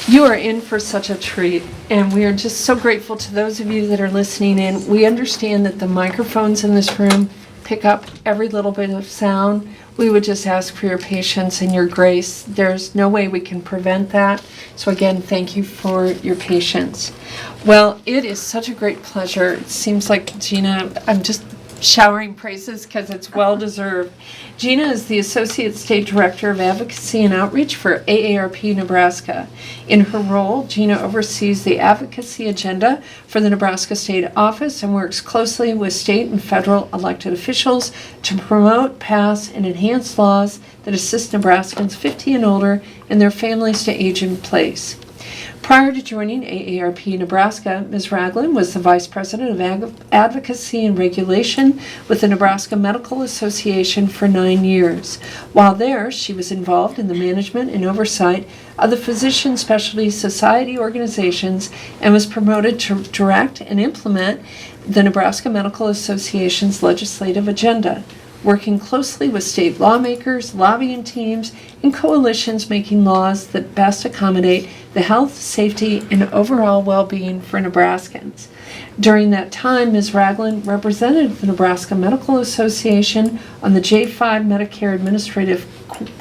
You are in for such a treat, and we are just so grateful to those of you that are listening in. We understand that the microphones in this room pick up every little bit of sound. We would just ask for your patience and your grace. There's no way we can prevent that. So again, thank you for your patience. Well, it is such a great pleasure. It seems like Jina, I'm just showering praises because it's well deserved. Jina is the Associate State Director of Advocacy and Outreach for AARP Nebraska. In her role, Jina oversees the advocacy agenda for the Nebraska State Office and works closely with state and federal elected officials to promote, pass, and enhance laws that assist Nebraskans 50 and older and their families to age in place. Prior to joining AARP Nebraska, Ms. Ragland was the Vice President of Advocacy and Regulation with the Nebraska Medical Association for 9 years. While there, she was involved in the management and oversight of the Physician Specialty Society organizations and was promoted to direct and implement the Nebraska Medical Association's legislative agenda, working closely with state lawmakers, lobbying teams, and coalitions making laws that best accommodate the health, safety, and overall well-being for Nebraskans. During that time, Ms. Ragland represented the Nebraska Medical Association on the J5 Medicare Administrative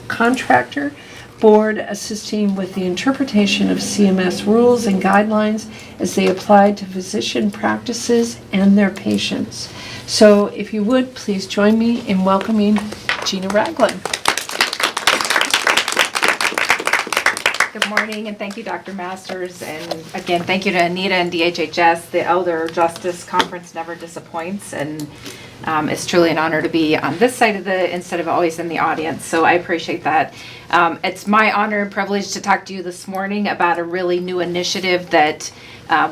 Contractor Board, assisting with the interpretation of CMS rules and guidelines as they applied to physician practices and their patients. So if you would, please join me in welcoming Jina Ragland. Good morning, and thank you, Dr. Masters, and again, thank you to Anita and DHHS. The Elder Justice Conference never disappoints, and it's truly an honor to be on this side of instead of always in the audience, so I appreciate that. It's my honor and privilege to talk to you this morning about a really new initiative that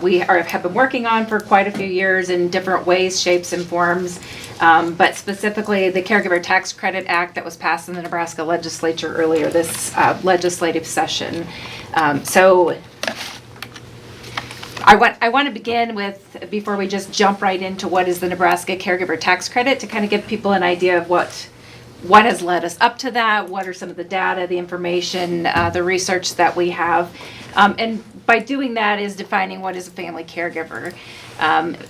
we have been working on for quite a few years in different ways, shapes, and forms, but specifically the Caregiver Tax Credit Act that was passed in the Nebraska legislature earlier this legislative session. So I want to begin with, before we just jump right into what is the Nebraska Caregiver Tax Credit, to kind of give people an idea of what has led us up to that, what are some of the data, the information, the research that we have. And by doing that is defining what is a family caregiver.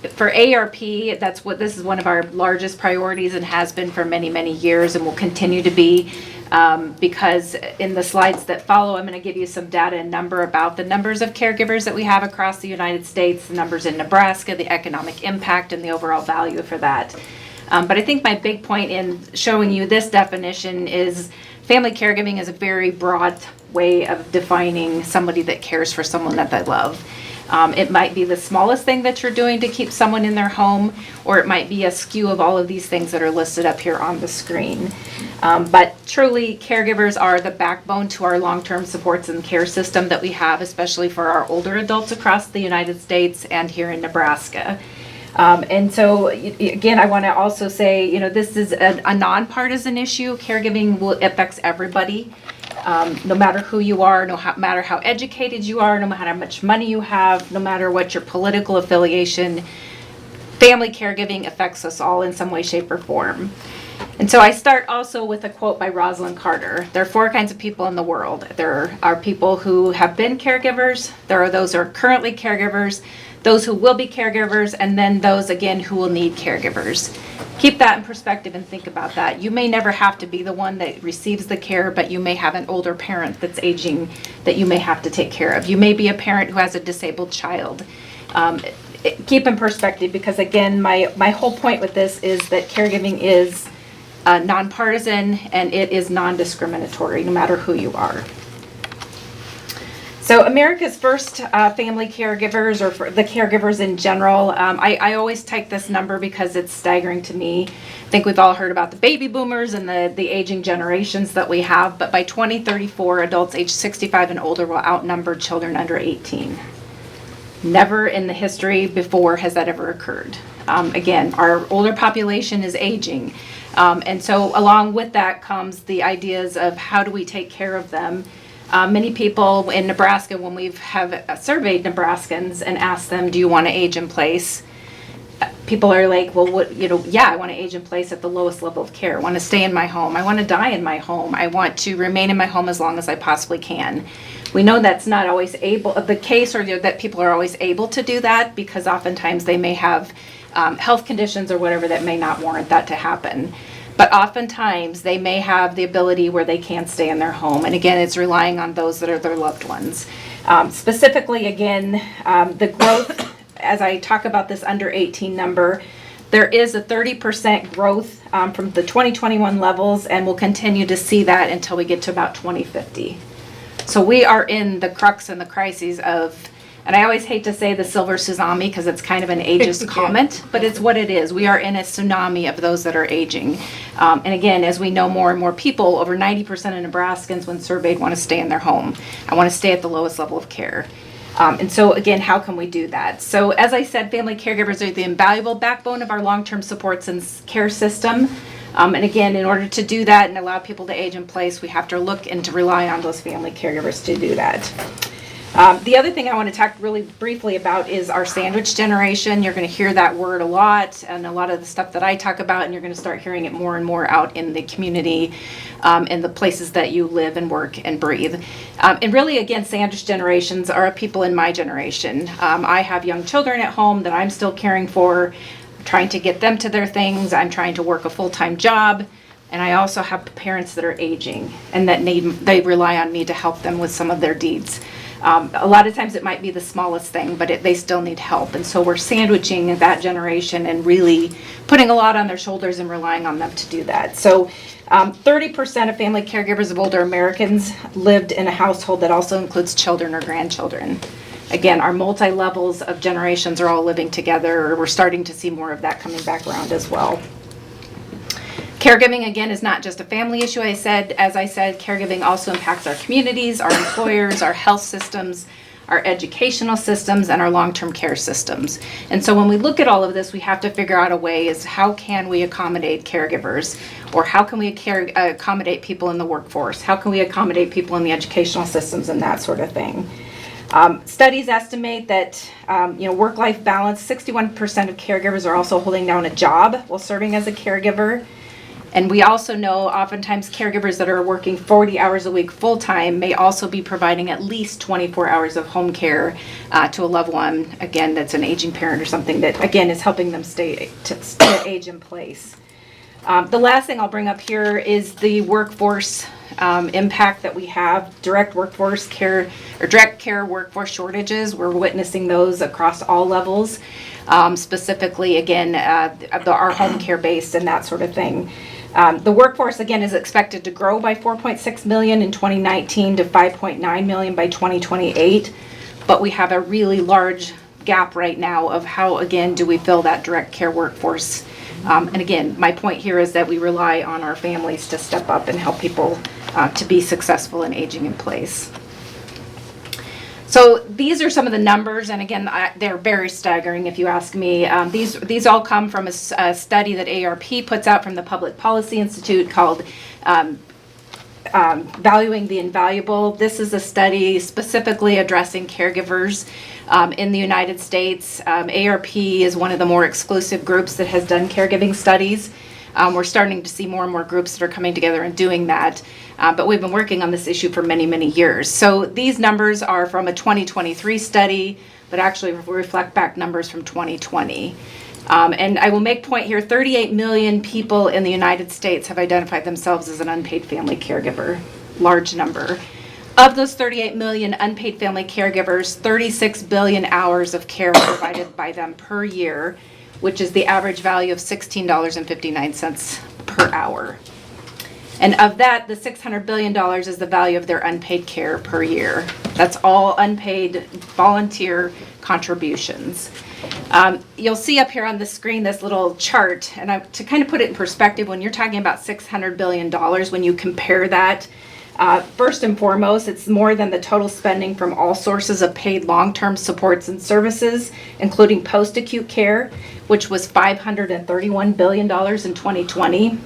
For AARP, this is one of our largest priorities and has been for many, many years and will continue to be, because in the slides that follow, I'm going to give you some data and number about the numbers of caregivers that we have across the United States, the numbers in Nebraska, the economic impact, and the overall value for that. But I think my big point in showing you this definition is family caregiving is a very broad way of defining somebody that cares for someone that they love. It might be the smallest thing that you're doing to keep someone in their home, or it might be a skew of all of these things that are listed up here on the screen. But truly, caregivers are the backbone to our long-term supports and care system that we have, especially for our older adults across the United States and here in Nebraska. And so, again, I want to also say, this is a nonpartisan issue. Caregiving affects everybody, no matter who you are, no matter how educated you are, no matter how much money you have, no matter what your political affiliation. Family caregiving affects us all in some way, shape, or form. And so I start also with a quote by Rosalind Carter. There are 4 kinds of people in the world. There are people who have been caregivers, there are those who are currently caregivers, those who will be caregivers, and then those, again, who will need caregivers. Keep that in perspective and think about that. You may never have to be the one that receives the care, but you may have an older parent that's aging that you may have to take care of. You may be a parent who has a disabled child. Keep in perspective, because, again, my whole point with this is that caregiving is nonpartisan and it is non-discriminatory, no matter who you are. So America's first family caregivers, or for the caregivers in general, I always take this number because it's staggering to me. I think we've all heard about the baby boomers and the aging generations that we have, but by 2034, adults age 65 and older will outnumber children under 18. Never in the history before has that ever occurred. Again, our older population is aging. And so along with that comes the ideas of how do we take care of them. Many people in Nebraska, when we have surveyed Nebraskans and asked them, do you want to age in place? People are like, well, I want to age in place at the lowest level of care. I want to stay in my home. I want to die in my home. I want to remain in my home as long as I possibly can. We know that's not always the case, or that people are always able to do that, because oftentimes they may have health conditions or whatever that may not warrant that to happen. But oftentimes they may have the ability where they can stay in their home. And again, it's relying on those that are their loved ones. Specifically, again, the growth, as I talk about this under 18 number, there is a 30% growth from the 2021 levels, and we'll continue to see that until we get to about 2050. So we are in the crux and the crises of, and I always hate to say the silver tsunami because it's kind of an ageist comment, but it's what it is. We are in a tsunami of those that are aging. And again, as we know more and more people, over 90% of Nebraskans, when surveyed, want to stay in their home. I want to stay at the lowest level of care. And so again, how can we do that? So as I said, family caregivers are the invaluable backbone of our long-term supports and care system. And again, in order to do that and allow people to age in place, we have to look and to rely on those family caregivers to do that. The other thing I want to talk really briefly about is our sandwich generation. You're going to hear that word a lot, and a lot of the stuff that I talk about, and you're going to start hearing it more and more out in the community, in the places that you live and work and breathe. And really, again, sandwich generations are people in my generation. I have young children at home that I'm still caring for, trying to get them to their things. I'm trying to work a full-time job. And I also have parents that are aging and that they rely on me to help them with some of their needs. A lot of times it might be the smallest thing, but they still need help. And so we're sandwiching that generation and really putting a lot on their shoulders and relying on them to do that. So 30% of family caregivers of older Americans lived in a household that also includes children or grandchildren. Again, our multi-levels of generations are all living together. We're starting to see more of that coming back around as well. Caregiving, again, is not just a family issue. As I said, caregiving also impacts our communities, our employers, our health systems, our educational systems, and our long-term care systems. And so when we look at all of this, we have to figure out a way is how can we accommodate caregivers, or how can we accommodate people in the workforce? How can we accommodate people in the educational systems and that sort of thing? Studies estimate that work-life balance, 61% of caregivers are also holding down a job while serving as a caregiver. And we also know oftentimes caregivers that are working 40 hours a week full-time may also be providing at least 24 hours of home care to a loved one, again, that's an aging parent or something that, again, is helping them stay age in place. The last thing I'll bring up here is the workforce impact that we have, direct care workforce shortages. We're witnessing those across all levels, specifically, again, our home care base and that sort of thing. The workforce, again, is expected to grow by 4.6 million in 2019 to 5.9 million by 2028. But we have a really large gap right now of how, again, do we fill that direct care workforce. And again, my point here is that we rely on our families to step up and help people to be successful in aging in place. So these are some of the numbers, and again, they're very staggering if you ask me. These all come from a study that AARP puts out from the Public Policy Institute called Valuing the Invaluable. This is a study specifically addressing caregivers in the United States. AARP is one of the more exclusive groups that has done caregiving studies. We're starting to see more and more groups that are coming together and doing that. But we've been working on this issue for many, many years. So these numbers are from a 2023 study, but actually reflect back numbers from 2020. And I will make point here, 38 million people in the United States have identified themselves as an unpaid family caregiver, large number. Of those 38 million unpaid family caregivers, 36 billion hours of care are provided by them per year, which is the average value of $16.59 per hour. And of that, the $600 billion is the value of their unpaid care per year. That's all unpaid volunteer contributions. You'll see up here on the screen this little chart, and to kind of put it in perspective, when you're talking about $600 billion, when you compare that, first and foremost, it's more than the total spending from all sources of paid long-term supports and services, including post-acute care, which was $531 billion in 2020.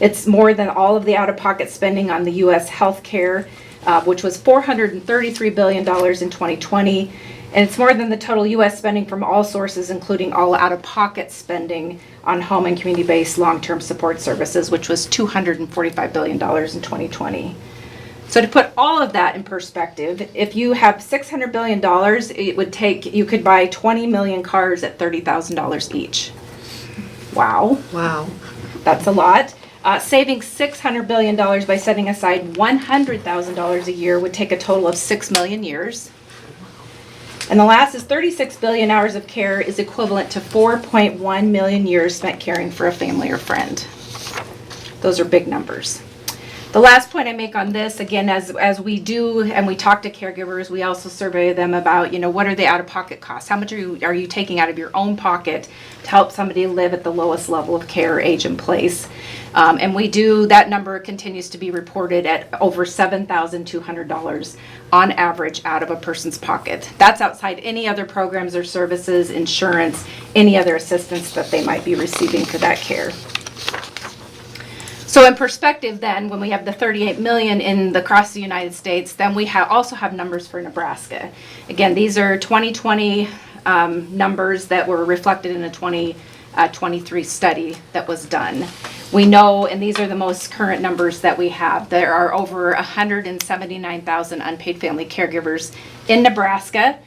It's more than all of the out-of-pocket spending on the U.S. health care, which was $433 billion in 2020. And it's more than the total U.S. spending from all sources, including all out-of-pocket spending on home and community-based long-term support services, which was $245 billion in 2020. So to put all of that in perspective, if you have $600 billion, it would take, you could buy 20 million cars at $30,000 each. Wow. Wow. That's a lot. Saving $600 billion by setting aside $100,000 a year would take a total of 6 million years. And the last is 36 billion hours of care is equivalent to 4.1 million years spent caring for a family or friend. Those are big numbers. The last point I make on this, again, as we do and we talk to caregivers, we also survey them about, what are the out-of-pocket costs? How much are you taking out of your own pocket to help somebody live at the lowest level of care, age, and place? And that number continues to be reported at over $7,200 on average out of a person's pocket. That's outside any other programs or services, insurance, any other assistance that they might be receiving for that care. So in perspective then, when we have the 38 million across the United States, then we also have numbers for Nebraska. Again, these are 2020 numbers that were reflected in a 2023 study that was done. We know, and these are the most current numbers that we have, there are over 179,000 unpaid family caregivers in Nebraska,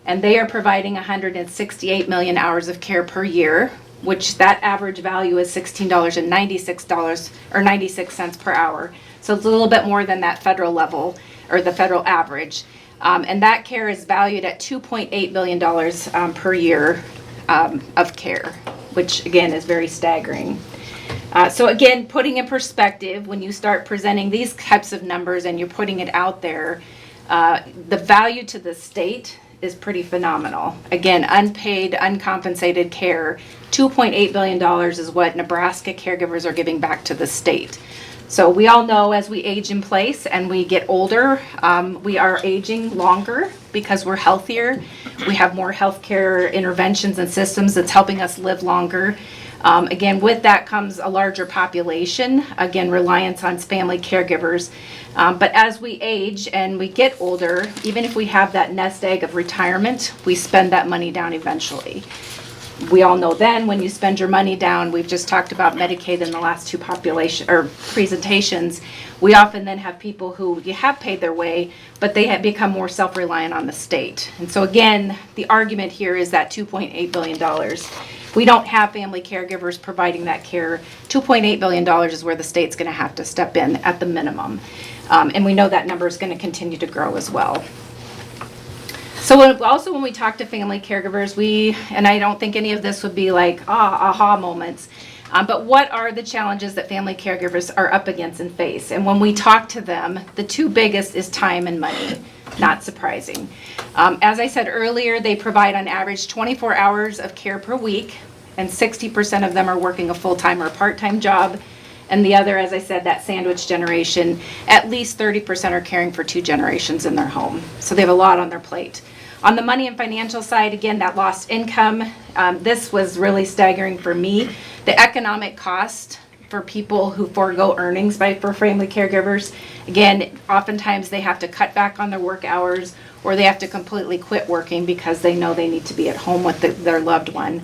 and they are providing 168 million hours of care per year, which that average value is $16.96 per hour. So it's a little bit more than that federal level or the federal average. And that care is valued at $2.8 billion per year of care, which again is very staggering. So again, putting in perspective, when you start presenting these types of numbers and you're putting it out there, the value to the state is pretty phenomenal. Again, unpaid, uncompensated care, $2.8 billion is what Nebraska caregivers are giving back to the state. So we all know as we age in place and we get older, we are aging longer because we're healthier. We have more healthcare interventions and systems that's helping us live longer. Again, with that comes a larger population, again, reliance on family caregivers. But as we age and we get older, even if we have that nest egg of retirement, we spend that money down eventually. We all know then when you spend your money down, we've just talked about Medicaid in the last two presentations, we often then have people who you have paid their way, but they have become more self-reliant on the state. And so again, the argument here is that $2.8 billion. We don't have family caregivers providing that care. $2.8 billion is where the state's going to have to step in at the minimum. And we know that number is going to continue to grow as well. So when we talk to family caregivers, and I don't think any of this would be like aha moments, but what are the challenges that family caregivers are up against and face? And when we talk to them, the two biggest is time and money. Not surprising. As I said earlier, they provide on average 24 hours of care per week, and 60% of them are working a full-time or part-time job. And the other, as I said, that sandwich generation, at least 30% are caring for 2 generations in their home. So they have a lot on their plate. On the money and financial side, again, that lost income, this was really staggering for me. The economic cost for people who forego earnings for family caregivers, again, oftentimes they have to cut back on their work hours or they have to completely quit working because they know they need to be at home with their loved one.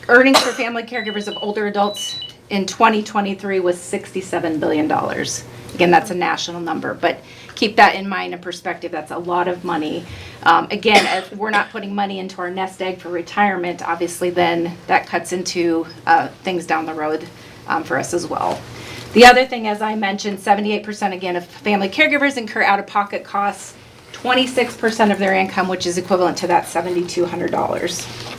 Earnings for family caregivers of older adults in 2023 was $67 billion. Again, that's a national number, but keep that in mind in perspective. That's a lot of money. Again, if we're not putting money into our nest egg for retirement, obviously then that cuts into things down the road for us as well. The other thing, as I mentioned, 78% again of family caregivers incur out-of-pocket costs, 26% of their income, which is equivalent to that $7,200.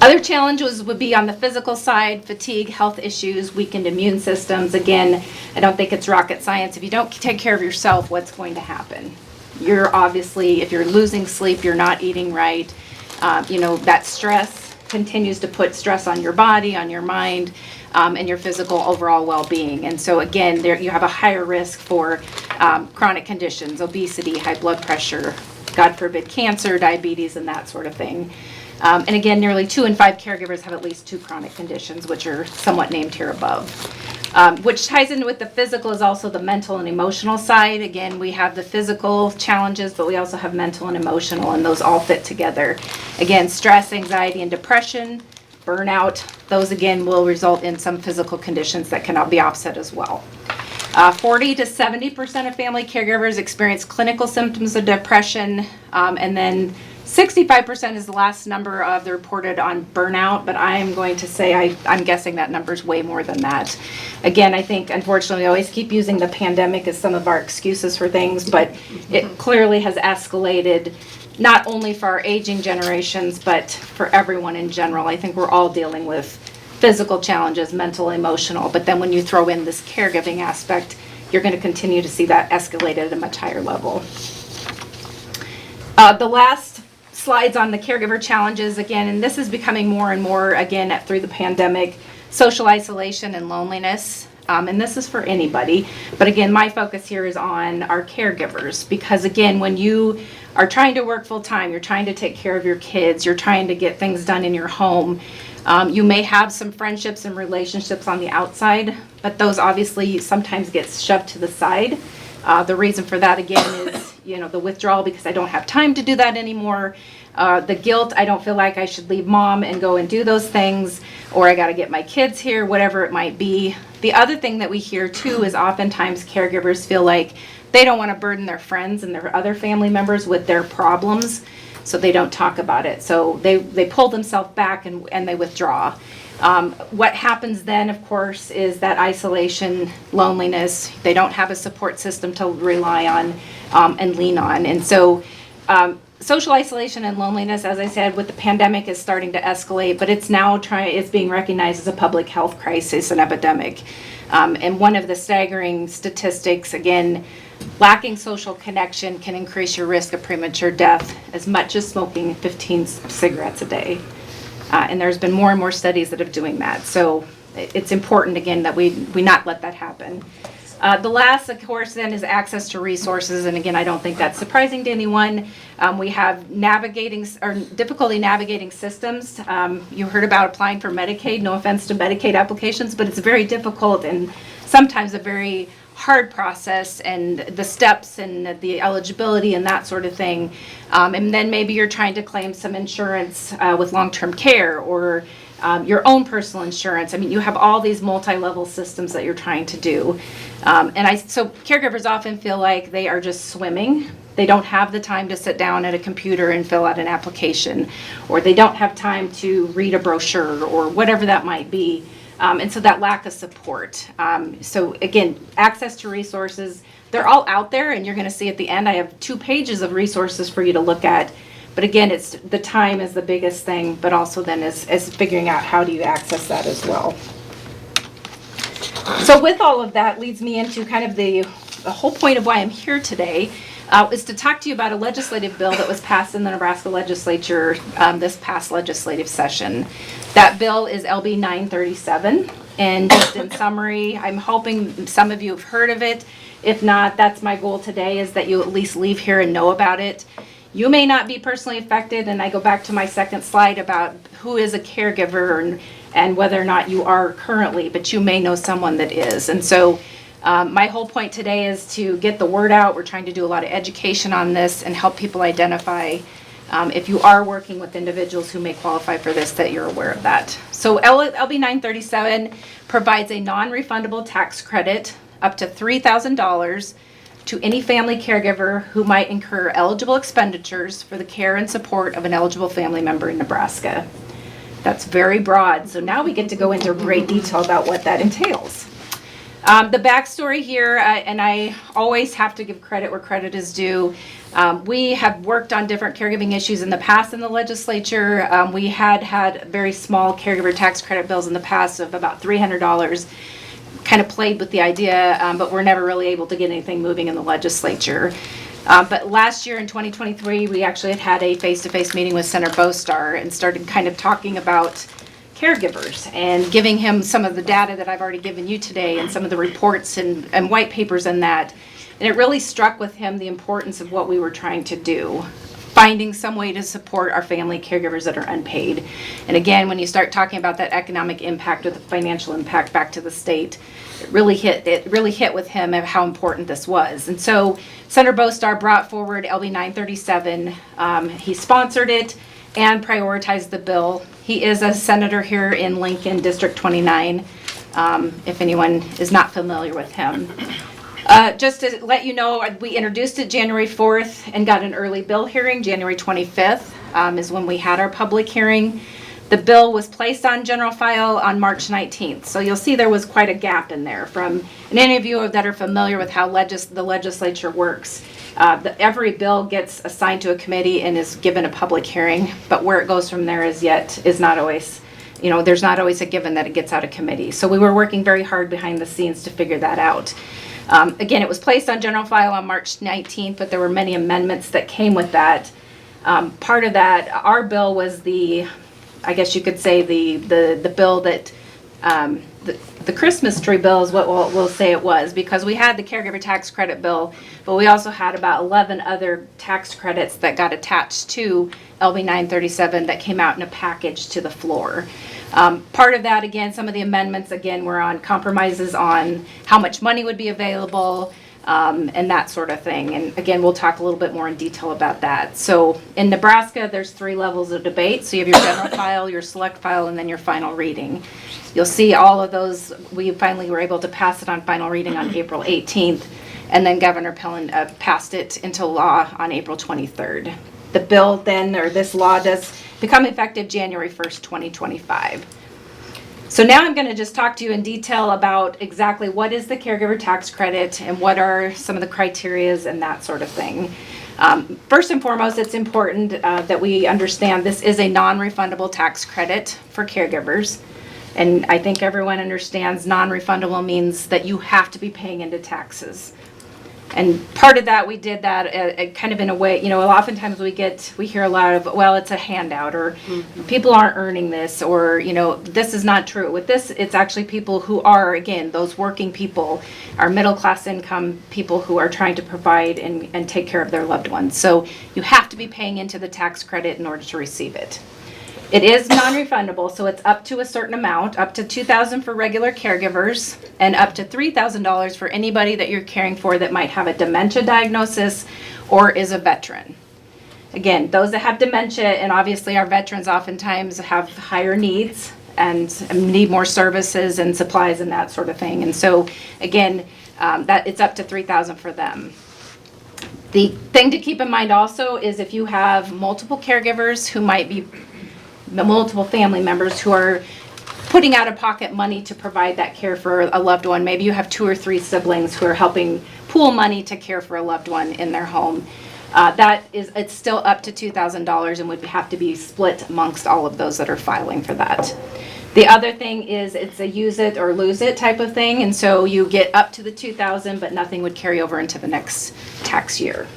Other challenges would be on the physical side, fatigue, health issues, weakened immune systems. Again, I don't think it's rocket science. If you don't take care of yourself, what's going to happen? You're obviously, if you're losing sleep, you're not eating right, that stress continues to put stress on your body, on your mind, and your physical overall well-being. And so again, you have a higher risk for chronic conditions, obesity, high blood pressure, God forbid, cancer, diabetes, and that sort of thing. And again, nearly 2 in 5 caregivers have at least 2 chronic conditions, which are somewhat named here above. Which ties in with the physical is also the mental and emotional side. Again, we have the physical challenges, but we also have mental and emotional, and those all fit together. Again, stress, anxiety, and depression, burnout, those again will result in some physical conditions that cannot be offset as well. 40 to 70% of family caregivers experience clinical symptoms of depression, and then 65% is the last number of the reported on burnout, but I'm going to say I'm guessing that number is way more than that. Again, I think unfortunately we always keep using the pandemic as some of our excuses for things, but it clearly has escalated not only for our aging generations, but for everyone in general. I think we're all dealing with physical challenges, mental, emotional, but then when you throw in this caregiving aspect, you're going to continue to see that escalated at a much higher level. The last slides on the caregiver challenges, again, and this is becoming more and more, again, through the pandemic, social isolation and loneliness. And this is for anybody, but again, my focus here is on our caregivers, because again, when you are trying to work full time, you're trying to take care of your kids, you're trying to get things done in your home, you may have some friendships and relationships on the outside, but those obviously sometimes get shoved to the side. The reason for that, again, is, the withdrawal because I don't have time to do that anymore. The guilt, I don't feel like I should leave mom and go and do those things, or I got to get my kids here, whatever it might be. The other thing that we hear too is oftentimes caregivers feel like they don't want to burden their friends and their other family members with their problems, so they don't talk about it. So they pull themselves back and they withdraw. What happens then, of course, is that isolation, loneliness. They don't have a support system to rely on and lean on. And so social isolation and loneliness, as I said, with the pandemic is starting to escalate, but it's now it's being recognized as a public health crisis and epidemic. And one of the staggering statistics, again, lacking social connection can increase your risk of premature death as much as smoking 15 cigarettes a day. And there's been more and more studies that are doing that. So it's important, again, that we not let that happen. The last, of course, then is access to resources. And again, I don't think that's surprising to anyone. We have difficulty navigating systems. You heard about applying for Medicaid. No offense to Medicaid applications, but it's very difficult and sometimes a very hard process, and the steps and the eligibility and that sort of thing. And then maybe you're trying to claim some insurance with long-term care or your own personal insurance. I mean, you have all these multi-level systems that you're trying to do. So caregivers often feel like they are just swimming. They don't have the time to sit down at a computer and fill out an application, or they don't have time to read a brochure or whatever that might be. And so that lack of support. So again, access to resources, they're all out there, and you're going to see at the end, I have 2 pages of resources for you to look at. But again, it's the time is the biggest thing, but also then is figuring out how do you access that as well. So with all of that leads me into kind of the whole point of why I'm here today, is to talk to you about a legislative bill that was passed in the Nebraska legislature this past legislative session. That bill is LB 937, and just in summary, I'm hoping some of you have heard of it. If not, that's my goal today, is that you at least leave here and know about it. You may not be personally affected, and I go back to my second slide about who is a caregiver and whether or not you are currently, but you may know someone that is. And so my whole point today is to get the word out. We're trying to do a lot of education on this and help people identify if you are working with individuals who may qualify for this, that you're aware of that. So LB 937 provides a non-refundable tax credit up to $3,000 to any family caregiver who might incur eligible expenditures for the care and support of an eligible family member in Nebraska. That's very broad, so now we get to go into great detail about what that entails. The backstory here, and I always have to give credit where credit is due. We have worked on different caregiving issues in the past in the legislature. We had very small caregiver tax credit bills in the past of about $300. Kind of played with the idea, but we're never really able to get anything moving in the legislature. But last year in 2023, we actually had a face-to-face meeting with Senator Bostar and started kind of talking about caregivers and giving him some of the data that I've already given you today and some of the reports and white papers in that. And it really struck with him the importance of what we were trying to do, finding some way to support our family caregivers that are unpaid. And again, when you start talking about that economic impact or the financial impact back to the state, it really hit with him of how important this was. And so Senator Bostar brought forward LB 937. He sponsored it and prioritized the bill. He is a senator here in Lincoln, District 29. if anyone is not familiar with him. Just to let you know, we introduced it January 4th and got an early bill hearing. January 25th is when we had our public hearing. The bill was placed on general file on March 19th. So you'll see there was quite a gap in there from, and any of you that are familiar with how the legislature works, every bill gets assigned to a committee and is given a public hearing, but where it goes from there is not always, there's not always a given that it gets out of committee. So we were working very hard behind the scenes to figure that out. Again, it was placed on general file on March 19th, but there were many amendments that came with that. Part of that, our bill was I guess you could say the bill that, the Christmas tree bill is what we'll say it was, because we had the caregiver tax credit bill, but we also had about 11 other tax credits that got attached to LB 937 that came out in a package to the floor. Part of that, again, some of the amendments, again, were on compromises on how much money would be available, and that sort of thing. And again, we'll talk a little bit more in detail about that. So in Nebraska, there's 3 levels of debate. So you have your general file, your select file, and then your final reading. You'll see all of those. We finally were able to pass it on final reading on April 18th, and then Governor Pillen passed it into law on April 23rd. The bill then, or this law, does become effective January 1st, 2025. So now I'm going to just talk to you in detail about exactly what is the caregiver tax credit and what are some of the criterias and that sort of thing. First and foremost, it's important that we understand this is a non-refundable tax credit for caregivers. And I think everyone understands non-refundable means that you have to be paying into taxes. And part of that, we did that kind of in a way, oftentimes we hear a lot of, well, it's a handout, or people aren't earning this, or, this is not true. With this, it's actually people who are, again, those working people, are middle class income people who are trying to provide and take care of their loved ones. So you have to be paying into the tax credit in order to receive it. It is non-refundable, so it's up to a certain amount, up to $2,000 for regular caregivers, and up to $3,000 for anybody that you're caring for that might have a dementia diagnosis or is a veteran. Again, those that have dementia, and obviously our veterans oftentimes have higher needs and need more services and supplies and that sort of thing. And so, again, that it's up to $3,000 for them. The thing to keep in mind also is if you have multiple caregivers who might be multiple family members who are putting out of pocket money to provide that care for a loved one. Maybe you have 2 or 3 siblings who are helping pool money to care for a loved one in their home. It's still up to $2,000 and would have to be split amongst all of those that are filing for that. The other thing is it's a use it or lose it type of thing, and so you get up to the $2,000, but nothing would carry over into the next tax year.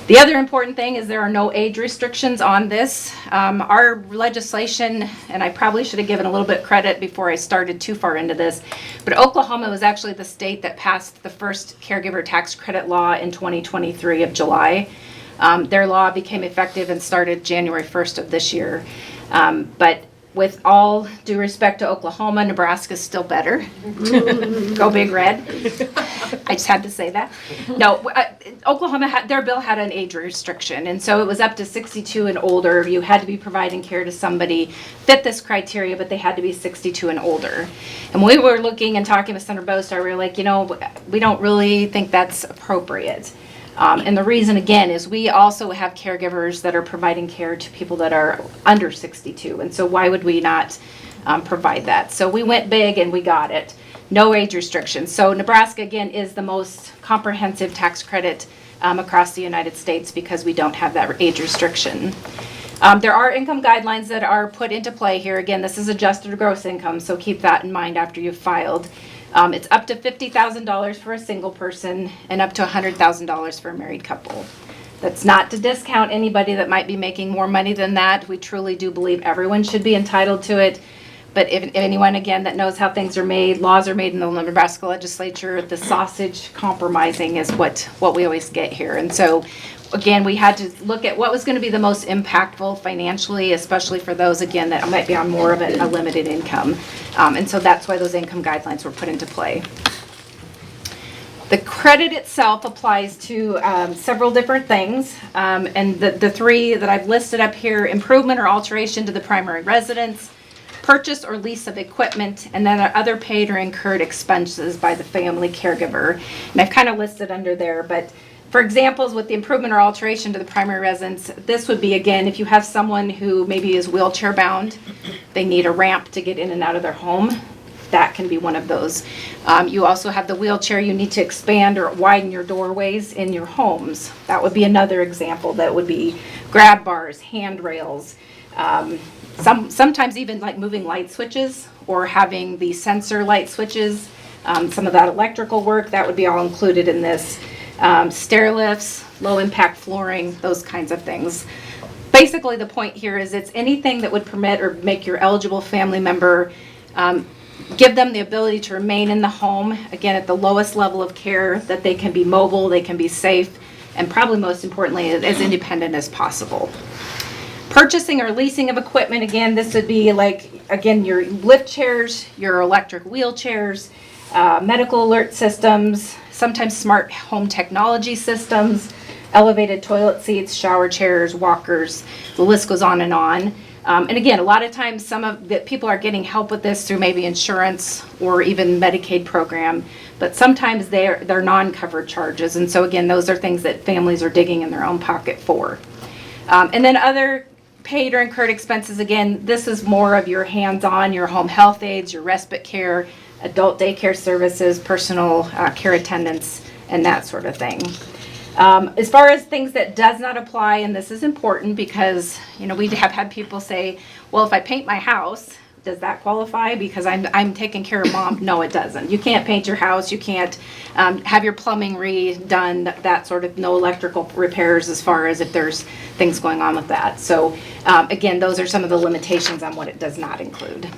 The other important thing is there are no age restrictions on this. Our legislation, and I probably should have given a little bit credit before I started too far into this, but Oklahoma was actually the state that passed the first caregiver tax credit law in 2023 of July. Their law became effective and started January 1st of this year. But with all due respect to Oklahoma, Nebraska's still better. Go Big Red. I just had to say that. No, Oklahoma, their bill had an age restriction, and so it was up to 62 and older. You had to be providing care to somebody, fit this criteria, but they had to be 62 and older. And when we were looking and talking with Senator Bostar, we were like, we don't really think that's appropriate. And the reason, again, is we also have caregivers that are providing care to people that are under 62. And so why would we not provide that? So we went big and we got it. No age restrictions. So Nebraska, again, is the most comprehensive tax credit across the United States because we don't have that age restriction. There are income guidelines that are put into play here. Again, this is adjusted gross income, so keep that in mind after you've filed. It's up to $50,000 for a single person and up to $100,000 for a married couple. That's not to discount anybody that might be making more money than that. We truly do believe everyone should be entitled to it. But if anyone, again, that knows how things are made, laws are made in the Nebraska legislature, the sausage compromising is what we always get here. And so, again, we had to look at what was going to be the most impactful financially, especially for those, again, that might be on more of a limited income. And so that's why those income guidelines were put into play. The credit itself applies to several different things. And the 3 that I've listed up here: improvement or alteration to the primary residence, purchase or lease of equipment, and then other paid or incurred expenses by the family caregiver. And I've kind of listed under there, but for examples with the improvement or alteration to the primary residence, this would be, again, if you have someone who maybe is wheelchair bound, they need a ramp to get in and out of their home, that can be one of those. You also have the wheelchair, you need to expand or widen your doorways in your homes. That would be another example. That would be grab bars, handrails, sometimes even like moving light switches or having the sensor light switches, some of that electrical work, that would be all included in this. Stair lifts, low impact flooring, those kinds of things. Basically the point here is it's anything that would permit or make your eligible family member, give them the ability to remain in the home, again at the lowest level of care, that they can be mobile, they can be safe, and probably most importantly as independent as possible. Purchasing or leasing of equipment, again, this would be like, again, your lift chairs, your electric wheelchairs, medical alert systems, sometimes smart home technology systems, elevated toilet seats, shower chairs, walkers, the list goes on and on. And again, a lot of times some of the people are getting help with this through maybe insurance or even Medicaid program, but sometimes they're non-covered charges. And so again, those are things that families are digging in their own pocket for. And then other paid or incurred expenses, again, this is more of your hands-on, your home health aides, your respite care, adult daycare services, personal care attendants, and that sort of thing. As far as things that does not apply, and this is important because, you know, we have had people say, well, if I paint my house, does that qualify because I'm taking care of mom? No, it doesn't. You can't paint your house. You can't have your plumbing redone, that sort of, no electrical repairs as far as if there's things going on with that. So again, those are some of the limitations on what it does not include.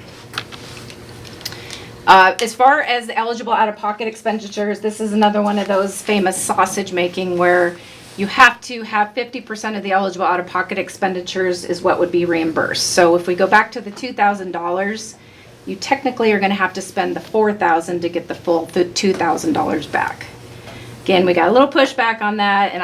As far as eligible out-of-pocket expenditures, this is another one of those famous sausage making where you have to have 50% of the eligible out-of-pocket expenditures is what would be reimbursed. So if we go back to the $2,000, you technically are going to have to spend the $4,000 to get the full $2,000 back. Again, we got a little pushback on that, and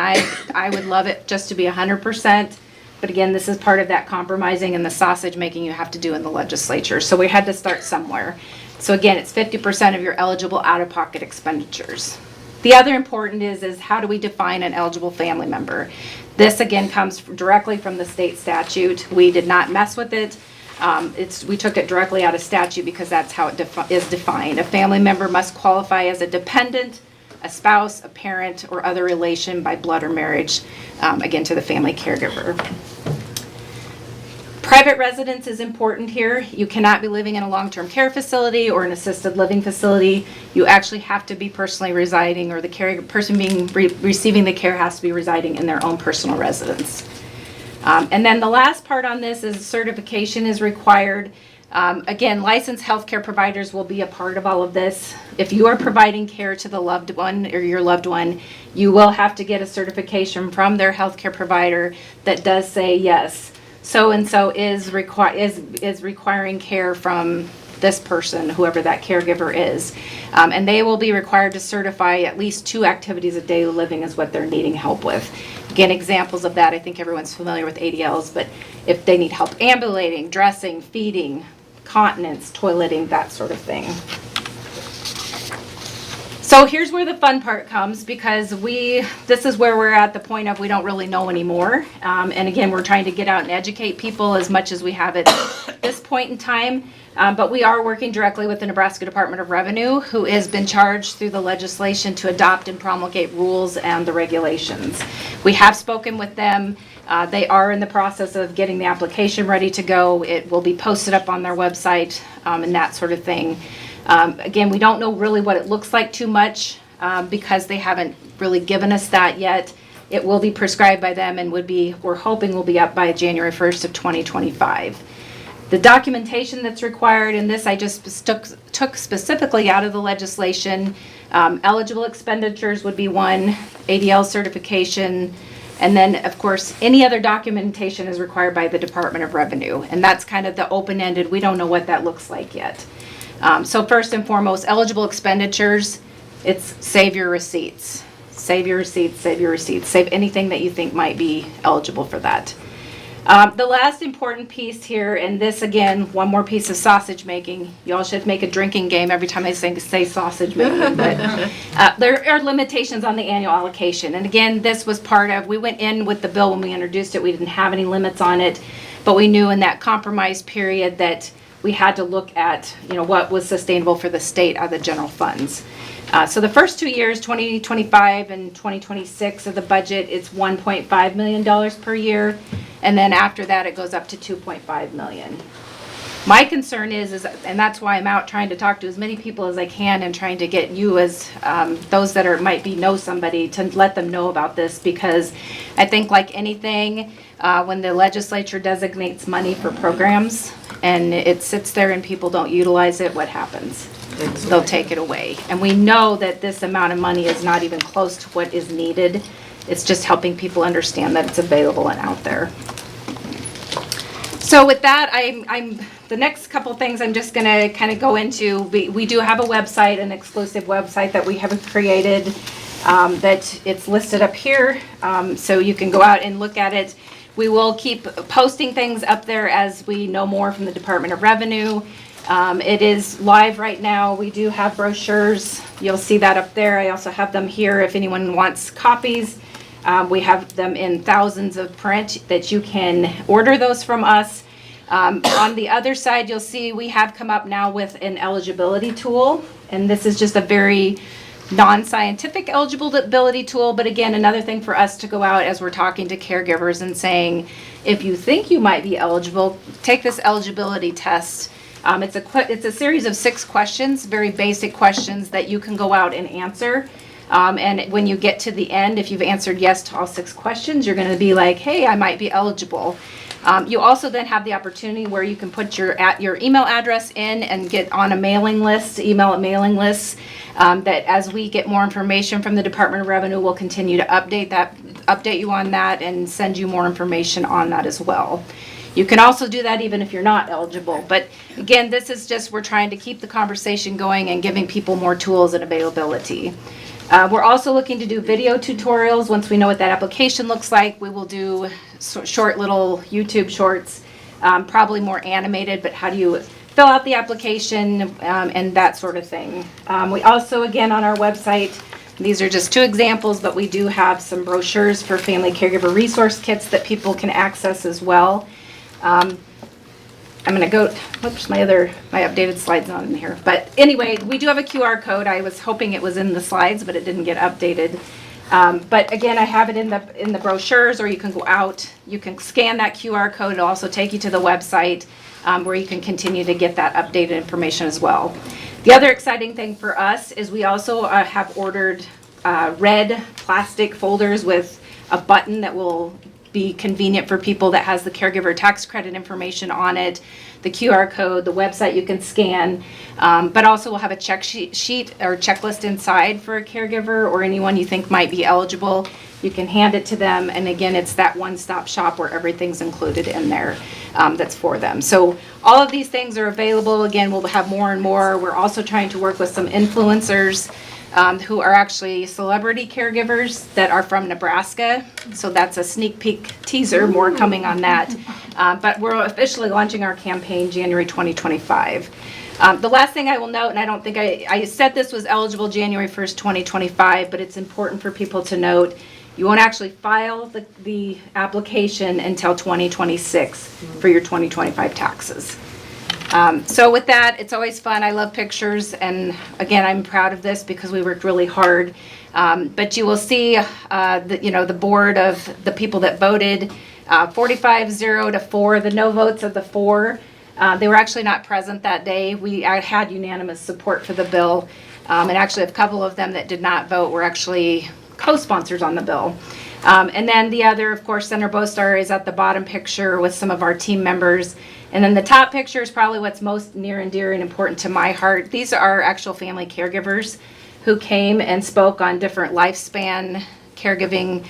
I would love it just to be 100%. But again, this is part of that compromising and the sausage making you have to do in the legislature. So we had to start somewhere. So again, it's 50% of your eligible out-of-pocket expenditures. The other important is how do we define an eligible family member? This again comes directly from the state statute. We did not mess with it. We took it directly out of statute because that's how it is defined. A family member must qualify as a dependent, a spouse, a parent, or other relation by blood or marriage, again to the family caregiver. Private residence is important here. You cannot be living in a long-term care facility or an assisted living facility. You actually have to be personally residing, or the person receiving the care has to be residing in their own personal residence. And then the last part on this is certification is required. Again, licensed healthcare providers will be a part of all of this. If you are providing care to the loved one or your loved one, you will have to get a certification from their healthcare provider that does say yes, so-and-so is requiring care from this person, whoever that caregiver is. And they will be required to certify at least 2 activities of daily living is what they're needing help with. Again, examples of that, I think everyone's familiar with ADLs, but if they need help ambulating, dressing, feeding, continence, toileting, that sort of thing. So here's where the fun part comes, because this is where we're at the point of we don't really know anymore. And again, we're trying to get out and educate people as much as we have at this point in time. But we are working directly with the Nebraska Department of Revenue, who has been charged through the legislation to adopt and promulgate rules and the regulations. We have spoken with them. They are in the process of getting the application ready to go. It will be posted up on their website and that sort of thing. Again, we don't know really what it looks like too much because they haven't really given us that yet. It will be prescribed by them and we're hoping will be up by January 1st of 2025. The documentation that's required in this, I just took specifically out of the legislation. Eligible expenditures would be one, ADL certification, and then of course any other documentation is required by the Department of Revenue, and that's kind of the open-ended, we don't know what that looks like yet. So first and foremost, eligible expenditures, it's save your receipts. Save your receipts, save your receipts. Save anything that you think might be eligible for that. The last important piece here, and this again, one more piece of sausage making. Y'all should make a drinking game every time I say sausage making. But there are limitations on the annual allocation. And again, this was part of, we went in with the bill when we introduced it. We didn't have any limits on it, but we knew in that compromise period that we had to look at, what was sustainable for the state out of the general funds. So the first 2 years, 2025 and 2026 of the budget, it's $1.5 million per year. And then after that, it goes up to $2.5 million. My concern is, and that's why I'm out trying to talk to as many people as I can and trying to get you as those that know somebody to let them know about this, because I think like anything, when the legislature designates money for programs and it sits there and people don't utilize it, what happens? They'll take it away. And we know that this amount of money is not even close to what is needed. It's just helping people understand that it's available and out there. So with that, the next couple things I'm just going to kind of go into. We do have a website, an exclusive website that we have created that it's listed up here. So you can go out and look at it. We will keep posting things up there as we know more from the Department of Revenue. It is live right now. We do have brochures. You'll see that up there. I also have them here if anyone wants copies. We have them in thousands of print that you can order those from us. On the other side, you'll see we have come up now with an eligibility tool. And this is just a very non-scientific eligibility tool. But again, another thing for us to go out as we're talking to caregivers and saying, if you think you might be eligible, take this eligibility test. It's a series of 6 questions, very basic questions that you can go out and answer. And when you get to the end, if you've answered yes to all 6 questions, you're going to be like, hey, I might be eligible. You also then have the opportunity where you can put your email address in and get on a mailing list, email mailing lists, that as we get more information from the Department of Revenue, we'll continue to update you on that and send you more information on that as well. You can also do that even if you're not eligible. But again, this is just, we're trying to keep the conversation going and giving people more tools and availability. We're also looking to do video tutorials. Once we know what that application looks like, we will do short little YouTube shorts, probably more animated, but how do you fill out the application and that sort of thing. We also, again, on our website, these are just 2 examples, but we do have some brochures for family caregiver resource kits that people can access as well. I'm going to go, whoops, my updated slide's not in here. But anyway, we do have a QR code. I was hoping it was in the slides, but it didn't get updated. But again, I have it in the brochures, or you can go out, you can scan that QR code. It'll also take you to the website where you can continue to get that updated information as well. The other exciting thing for us is we also have ordered red plastic folders with a button that will be convenient for people that has the caregiver tax credit information on it, the QR code, the website you can scan, but also we'll have a check sheet or checklist inside for a caregiver or anyone you think might be eligible. You can hand it to them, and again, it's that one-stop shop where everything's included in there that's for them. So all of these things are available. Again, we'll have more and more. We're also trying to work with some influencers who are actually celebrity caregivers that are from Nebraska. So that's a sneak peek teaser, more coming on that. But we're officially launching our campaign January 2025. The last thing I will note, and I don't think I said this was eligible January 1st, 2025, but it's important for people to note, you won't actually file the application until 2026 for your 2025 taxes. So with that, it's always fun. I love pictures, and again, I'm proud of this because we worked really hard. But you will see, the board of the people that voted, 45-0 to 4. The no votes of the 4, they were actually not present that day. I had unanimous support for the bill, and actually a couple of them that did not vote were actually co-sponsors on the bill. And then the other, of course, Senator Bostar is at the bottom picture with some of our team members. And then the top picture is probably what's most near and dear and important to my heart. These are actual family caregivers who came and spoke on different lifespan caregiving,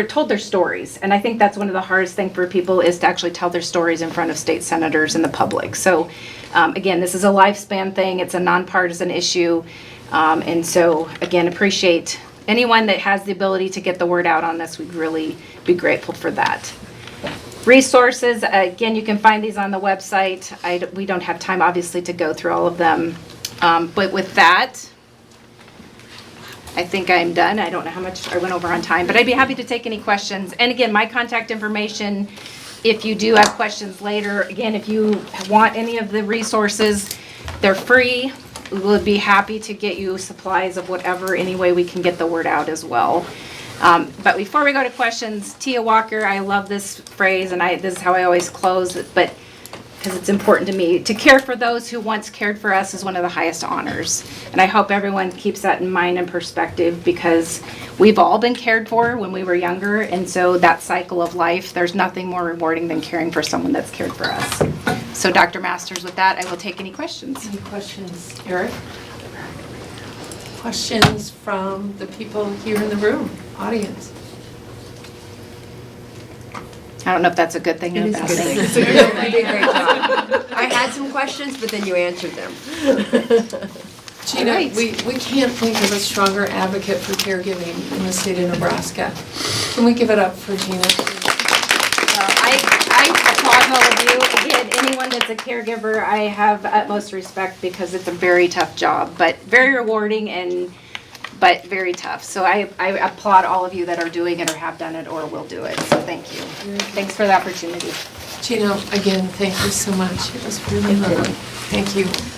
told their stories. And I think that's one of the hardest things for people is to actually tell their stories in front of state senators and the public. So again, this is a lifespan thing. It's a nonpartisan issue. And so again, appreciate anyone that has the ability to get the word out on this, we'd really be grateful for that. Resources, again, you can find these on the website. We don't have time, obviously, to go through all of them. But with that, I think I'm done. I don't know how much I went over on time, but I'd be happy to take any questions. And again, my contact information, if you do have questions later, again, if you want any of the resources, they're free. We will be happy to get you supplies of whatever, any way we can get the word out as well. But before we go to questions, Tia Walker, I love this phrase, and this is how I always close, but because it's important to me. To care for those who once cared for us is one of the highest honors. And I hope everyone keeps that in mind and perspective, because we've all been cared for when we were younger. And so that cycle of life, there's nothing more rewarding than caring for someone that's cared for us. So Dr. Masters, with that, I will take any questions. Any questions, Eric? Questions from the people here in the room, audience? I don't know if that's a good thing or a bad thing. You did a great job. I had some questions, but then you answered them. Jina, Right. we can't think of a stronger advocate for caregiving in the state of Nebraska. Can we give it up for Jina? I applaud all of you. Again, anyone that's a caregiver, I have utmost respect, because it's a very tough job, but very rewarding but very tough. So I applaud all of you that are doing it or have done it or will do it. So thank you. Thanks for the opportunity. Jina, again, thank you so much. It was really lovely. Thank you.